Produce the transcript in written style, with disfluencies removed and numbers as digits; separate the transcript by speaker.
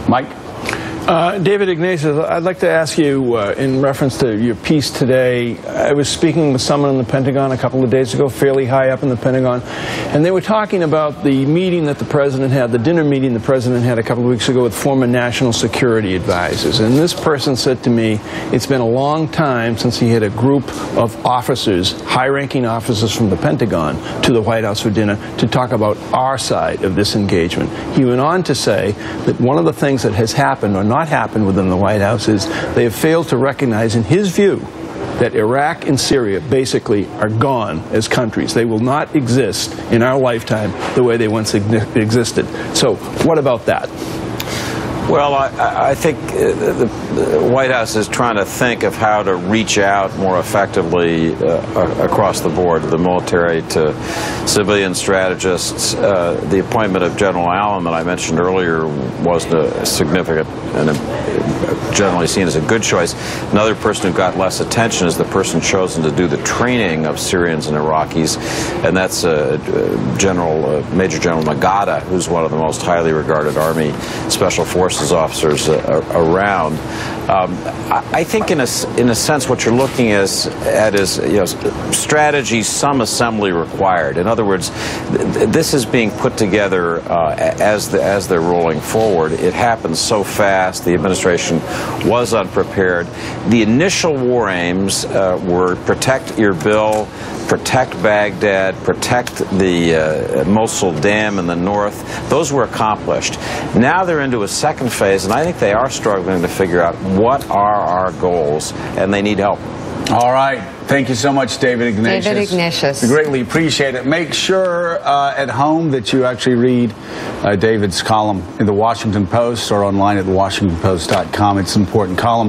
Speaker 1: Mike?
Speaker 2: David Ignatius, I'd like to ask you, in reference to your piece today, I was speaking with someone in the Pentagon a couple of days ago, fairly high up in the Pentagon, and they were talking about the meeting that the President had, the dinner meeting the President had a couple of weeks ago with former national security advisors. And this person said to me, it's been a long time since he had a group of officers, high-ranking officers from the Pentagon, to the White House for dinner to talk about our side of this engagement. He went on to say that one of the things that has happened, or not happened within the White House, is they have failed to recognize, in his view, that Iraq and Syria basically are gone as countries. They will not exist in our lifetime the way they once existed. So what about that?
Speaker 3: Well, I think the White House is trying to think of how to reach out more effectively across the board, the military to civilian strategists. The appointment of General Allen that I mentioned earlier was a significant and generally seen as a good choice. Another person who got less attention is the person chosen to do the training of Syrians and Iraqis, and that's Major General Magada, who's one of the most highly regarded Army Special Forces officers around. I think in a sense what you're looking at is strategy, some assembly required. In other words, this is being put together as they're rolling forward. It happens so fast. The administration was unprepared. The initial war aims were protect Erbil, protect Baghdad, protect the Mosul Dam in the north. Those were accomplished. Now they're into a second phase, and I think they are struggling to figure out what are our goals, and they need help.
Speaker 1: All right. Thank you so much, David Ignatius.
Speaker 4: David Ignatius.
Speaker 1: We greatly appreciate it. Make sure at home that you actually read David's column in the Washington Post or online at thewashingtonpost.com. It's an important column.